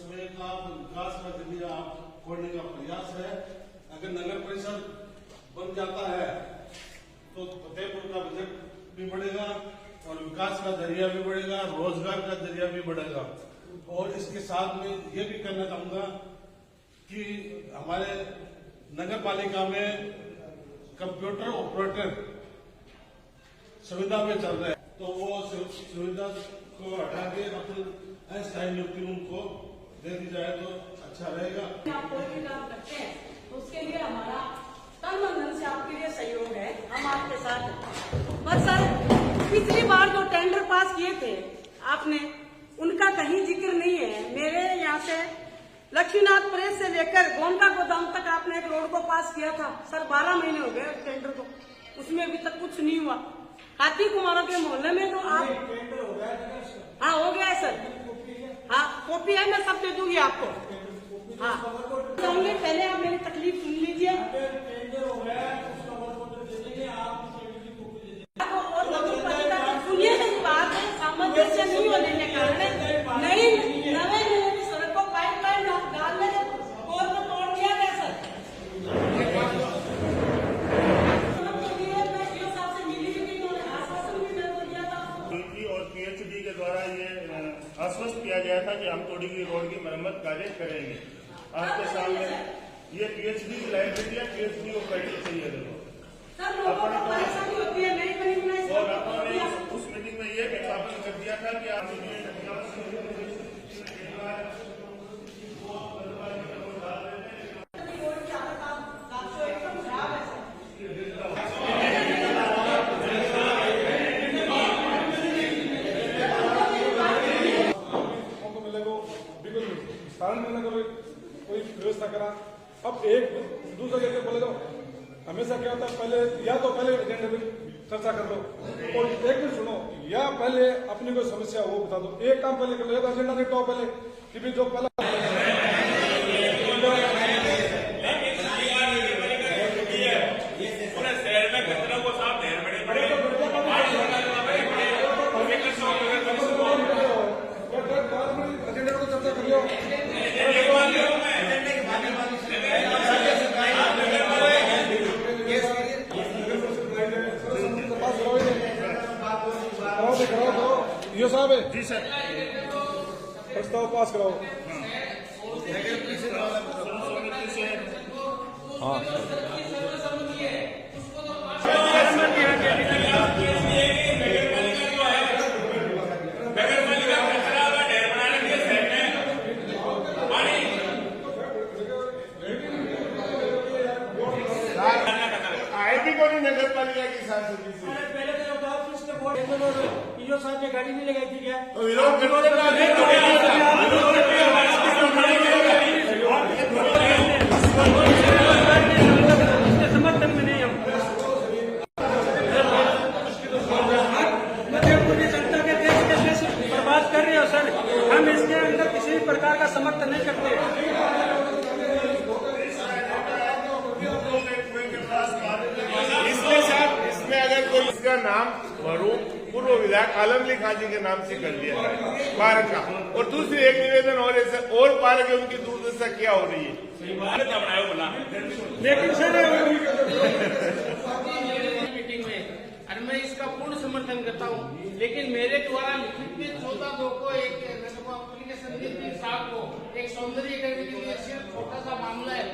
कस्बे का विकास का जरिया खोलने का प्रयास है। अगर नगर परिषद बन जाता है तो फतेहपुर का बजट भी बढ़ेगा और विकास का जरिया भी बढ़ेगा, रोजगार का जरिया भी बढ़ेगा। और इसके साथ में ये भी कहना चाहूंगा कि हमारे नगर पालिका में कंप्यूटर ऑपरेटर सुविधा में चल रहे हैं, तो वो सुविधा को हटा के अपनी अस्थायी नियुक्ति उनको दे दी जाए तो अच्छा रहेगा। आप कोई भी काम करते हैं तो उसके लिए हमारा तन मन धन से आपके लिए सहयोग है, हम आपके साथ हैं। पर सर, पिछली बार जो टेंडर पास किए थे आपने, उनका कहीं जिक्र नहीं है। मेरे यहाँ से लक्ष्मीनाथ प्रेस से लेकर गोंडा गोदाम तक आपने एक रोड को पास किया था सर, 12 महीने हो गए टेंडर को, उसमें अभी तक कुछ नहीं हुआ। हाथी कुमारों के मोहल्ले में तो आप हाँ हो गया है सर, हाँ कॉपी है, मैं सब दे दूंगी आपको। हाँ चाहूंगी, पहले आप मेरी तकलीफ सुन लीजिए। सुनिए मेरी बात, सामंजस्य नहीं होने के कारण नई नवे सड़क को पाइपलाइन डालने के पोल को तोड़ दिया गया सर। और पीएचडी के द्वारा ये आश्वस्त किया गया था कि हम थोड़ी की रोड की मरम्मत कार्य करेंगे। आपके सामने ये पीएचडी की लाइब्रेरी है, पीएचडी को बैठनी चाहिए और अपने उस मीटिंग में ये ज्ञापन कर दिया था कि आप कोई व्यवस्था करा। अब एक दूसरे जगह बोले तो हमेशा क्या होता है, पहले या तो पहले एजेंडे में चर्चा कर लो और एक मिनट सुनो, या पहले अपनी कोई समस्या वो बता दो। एक काम पहले कर लो, या तो एजेंडा निपटाओ पहले कि भी जो पहला एजेंडे को चर्चा कर लो। ये साहब है जी सर, प्रस्ताव पास कराओ। हाँ आईटी को नहीं नगर पालिका की सांसद साहब ने गाड़ी नहीं लगाई थी क्या? विरोध समर्थन में नहीं हम मध्यपुर की जनता के देश के देश बर्बाद कर रहे हो सर। हम इसके अंदर किसी भी प्रकार का समर्थन नहीं करते। इसमें अगर कोई इसका नाम मरूम पूर्व विधायक आलमलीग खाजी के नाम से कर दिया है पार्क का, और दूसरी एक निवेदन और पार्क है उनकी दुर्दशा क्या हो रही है। लेकिन सर मीटिंग में और मैं इसका पूर्ण समर्थन करता हूँ, लेकिन मेरे द्वारा लिखित में 14/2 को एक एप्लीकेशन दी थी साहब को, एक सौंदर्यीकरण के लिए सिर्फ छोटा सा मामला है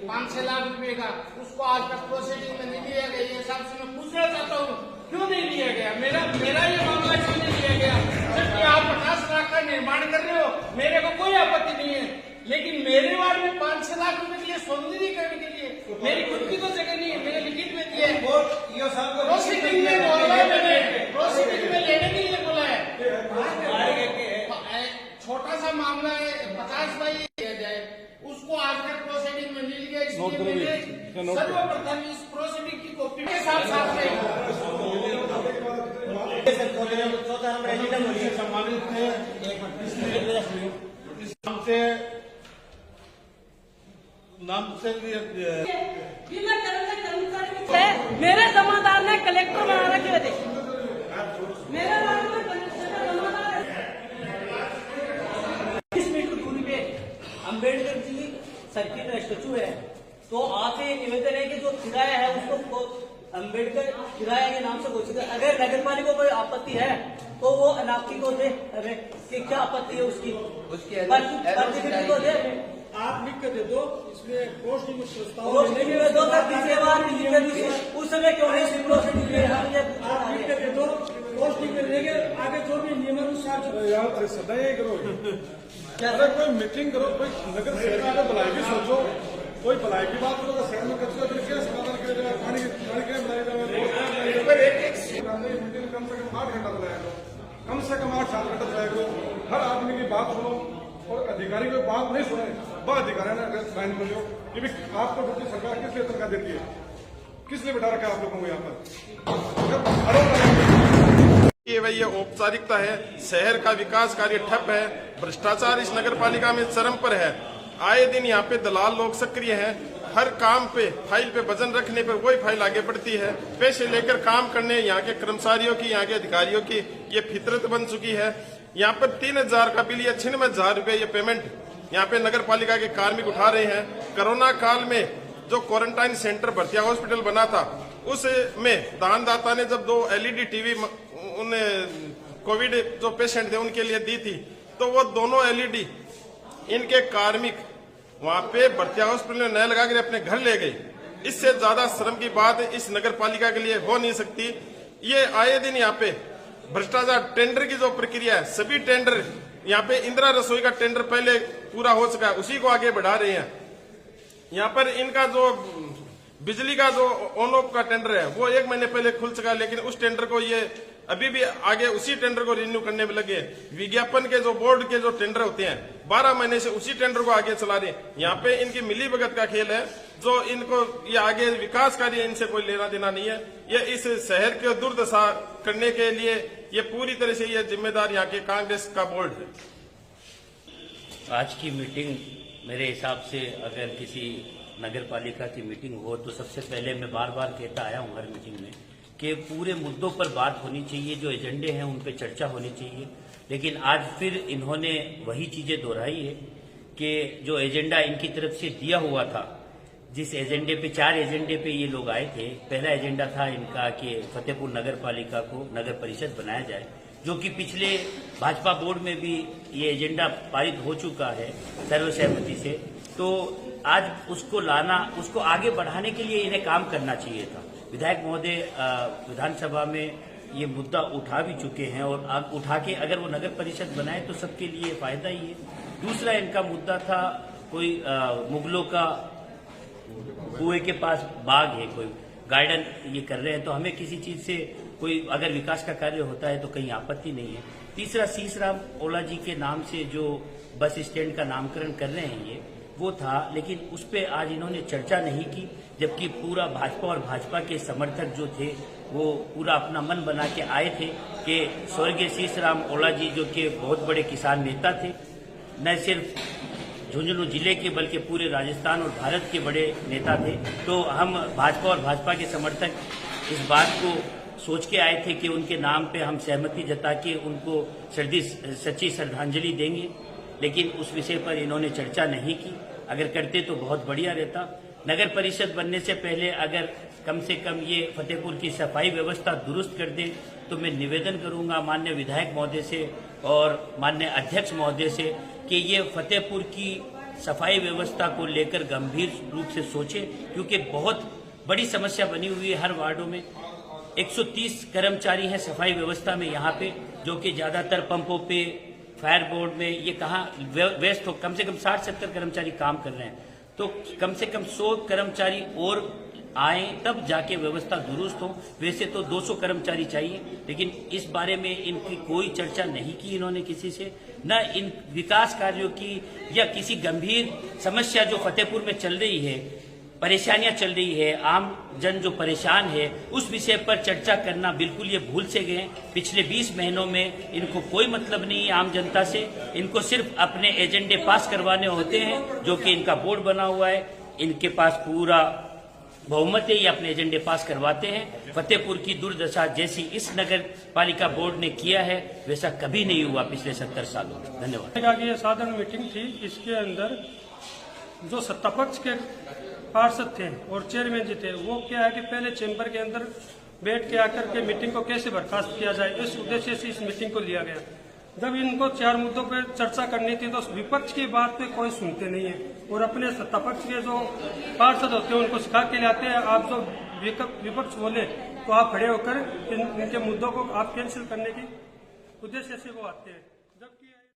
5-6 लाख रुपए का, उसको आज तक प्रोसीडिंग में नहीं लिया गया। ये हिसाब से मैं पूछना चाहता हूँ क्यों नहीं लिया गया, मेरा ये मामला क्यों नहीं लिया गया? जबकि आप 50 लाख का निर्माण कर रहे हो, मेरे को कोई आपत्ति नहीं है, लेकिन मेरे वार्ड में 5-6 लाख रुपए के लिए सौंदर्यीकरण के लिए मेरी खुद की तो जगह नहीं है, मैंने लिखित में दिया है। प्रोसीडिंग में बोला है, मैंने प्रोसीडिंग में लेने के लिए बोला है। छोटा सा मामला है 50 बाई दिया जाए, उसको आज तक प्रोसीडिंग में मिल गया, इसलिए मैंने सर्वप्रथम इस प्रोसीडिंग की कॉपी के साथ सम्मानित थे नाम से मेरे जमादार ने कलेक्टर बना रखे थे, मेरे वार्ड में जमादार 20 मीटर दूरी पे अम्बेडकर जी सर्किट स्टेचू है, तो आपसे निवेदन है कि जो किराया है उसको अम्बेडकर किराया के नाम से घोषित है। अगर नगर पालिका को कोई आपत्ति है तो वो अनापति को दे, हमें कि क्या आपत्ति है उसकी प्रतिनिधि को दे। आप लिख कर दे दो, इसमें पोस्ट में प्रस्ताव दो तक पिछले बार उस समय क्यों नहीं आप लिख कर दे दो, पोस्टिंग में लेंगे आगे जो भी नियमानुसार। यार सदाई करो, अरे कोई मीटिंग करो, कोई नगर सेवा को बुलाए भी सोचो, कोई भलाई की बात करो, शहर में कचरा क्या समाधान किया जाए, पानी के बनाए जाए, मीटिंग कम से कम 8 घंटा बुलाया करो, कम से कम 8-7 घंटा बुलाया करो, हर आदमी की बात सुनो और अधिकारी को बात नहीं सुने, वह अधिकारी ने साइन कर लो कि भी आपको ड्यूटी सरकार किस लिए तनख्वाह देती है, किस लिए बैठा रखा है आप लोगों को यहाँ पर। ये औपचारिकता है, शहर का विकास कार्य ठप है, भ्रष्टाचार इस नगर पालिका में चरम पर है। आए दिन यहाँ पे दलाल लोग सक्रिय हैं, हर काम पे फाइल पे वजन रखने पे वही फाइल आगे बढ़ती है। पैसे लेकर काम करने यहाँ के कर्मचारियों की, यहाँ के अधिकारियों की ये फितरत बन चुकी है। यहाँ पर 3000 का बिल या 96,000 रुपये ये पेमेंट यहाँ पे नगर पालिका के कार्मिक उठा रहे हैं। कोरोना काल में जो क्वारंटाइन सेंटर भरतिया हॉस्पिटल बना था, उसमें दानदाता ने जब 2 LED टीवी उन कोविड जो पेशेंट थे उनके लिए दी थी, तो वो दोनों LED इनके कार्मिक वहां पे भरतिया हॉस्पिटल में नए लगा कर अपने घर ले गए। इससे ज्यादा शर्म की बात इस नगर पालिका के लिए हो नहीं सकती। ये आए दिन यहाँ पे भ्रष्टाचार, टेंडर की जो प्रक्रिया है, सभी टेंडर यहाँ पे इंदिरा रसोई का टेंडर पहले पूरा हो चुका है, उसी को आगे बढ़ा रहे हैं। यहाँ पर इनका जो बिजली का जो ऑन ऑफ का टेंडर है वो 1 महीने पहले खुल चुका है, लेकिन उस टेंडर को ये अभी भी आगे उसी टेंडर को रिन्यू करने में लगे। विज्ञापन के जो बोर्ड के जो टेंडर होते हैं 12 महीने से उसी टेंडर को आगे चला रहे हैं। यहाँ पे इनकी मिली भगत का खेल है, जो इनको ये आगे विकास कार्य इनसे कोई लेना देना नहीं है। ये इस शहर की दुर्दशा करने के लिए ये पूरी तरह से ये जिम्मेदार यहाँ के कांग्रेस का बोर्ड है। आज की मीटिंग मेरे हिसाब से अगर किसी नगर पालिका की मीटिंग हो तो सबसे पहले मैं बार बार कहता आया हूँ हर मीटिंग में कि पूरे मुद्दों पर बात होनी चाहिए, जो एजेंडे हैं उन पर चर्चा होनी चाहिए। लेकिन आज फिर इन्होंने वही चीजें दोहराई है कि जो एजेंडा इनकी तरफ से दिया हुआ था, जिस एजेंडे पे 4 एजेंडे पे ये लोग आए थे। पहला एजेंडा था इनका कि फतेहपुर नगर पालिका को नगर परिषद बनाया जाए, जो कि पिछले भाजपा बोर्ड में भी ये एजेंडा पारित हो चुका है सर्वसहमति से। तो आज उसको लाना, उसको आगे बढ़ाने के लिए इन्हें काम करना चाहिए था। विधायक महोदय विधानसभा में ये मुद्दा उठा भी चुके हैं और अब उठा के अगर वो नगर परिषद बनाए तो सबके लिए फायदा ही है। दूसरा इनका मुद्दा था कोई मुगलों का कुएं के पास बाग है, कोई गार्डन ये कर रहे हैं, तो हमें किसी चीज से कोई अगर विकास का कार्य होता है तो कहीं आपत्ति नहीं है। तीसरा शीशराम ओला जी के नाम से जो बस स्टैंड का नामकरण कर रहे हैं ये वो था, लेकिन उस पर आज इन्होंने चर्चा नहीं की, जबकि पूरा भाजपा और भाजपा के समर्थक जो थे वो पूरा अपना मन बना के आए थे कि स्वर्गीय शीशराम ओला जी जो कि बहुत बड़े किसान नेता थे, न सिर्फ झुंझुनू जिले के बल्कि पूरे राजस्थान और भारत के बड़े नेता थे। तो हम भाजपा और भाजपा के समर्थक इस बात को सोच के आए थे कि उनके नाम पे हम सहमति जता के उनको सच्ची श्रद्धांजलि देंगे, लेकिन उस विषय पर इन्होंने चर्चा नहीं की। अगर करते तो बहुत बढ़िया रहता। नगर परिषद बनने से पहले अगर कम से कम ये फतेहपुर की सफाई व्यवस्था दुरुस्त कर दे तो मैं निवेदन करूंगा माननीय विधायक महोदय से और माननीय अध्यक्ष महोदय से कि ये फतेहपुर की सफाई व्यवस्था को लेकर गंभीर रूप से सोचे, क्योंकि बहुत बड़ी समस्या बनी हुई है। हर वार्डों में 130 कर्मचारी हैं सफाई व्यवस्था में यहाँ पे, जो कि ज्यादातर पंपों पे, फायर बोर्ड में ये कहाँ व्यस्त हो, कम से कम 60-70 कर्मचारी काम कर रहे हैं। तो कम से कम 100 कर्मचारी और आए तब जाके व्यवस्था दुरुस्त हो। वैसे तो 200 कर्मचारी चाहिए, लेकिन इस बारे में इनकी कोई चर्चा नहीं की इन्होंने किसी से, न इन विकास कार्यों की या किसी गंभीर समस्या जो फतेहपुर में चल रही है, परेशानियां चल रही है, आम जन जो परेशान है, उस विषय पर चर्चा करना बिल्कुल ये भूल से गए। पिछले 20 महीनों में इनको कोई मतलब नहीं है आम जनता से, इनको सिर्फ अपने एजेंडे पास करवाने होते हैं, जो कि इनका बोर्ड बना हुआ है। इनके पास पूरा बहुमत है ये अपने एजेंडे पास करवाते हैं। फतेहपुर की दुर्दशा जैसी इस नगर पालिका बोर्ड ने किया है वैसा कभी नहीं हुआ पिछले 70 सालों में। धन्यवाद। ये साधारण मीटिंग थी, इसके अंदर जो सत्तापक्ष के पार्षद थे और चेयरमैन जी थे, वो क्या है कि पहले चैम्बर के अंदर बैठ के आकर के मीटिंग को कैसे बर्खास्त किया जाए, इस उद्देश्य से इस मीटिंग को लिया गया। जब इनको 4 मुद्दों पर चर्चा करनी थी तो विपक्ष की बात पे कोई सुनते नहीं है और अपने सत्तापक्ष के जो पार्षद होते हैं उनको सिखा के लाते हैं। आप जो विपक्ष बोले तो आप खड़े होकर इनके मुद्दों को आप कैंसिल करने की उद्देश्य से वो आते हैं।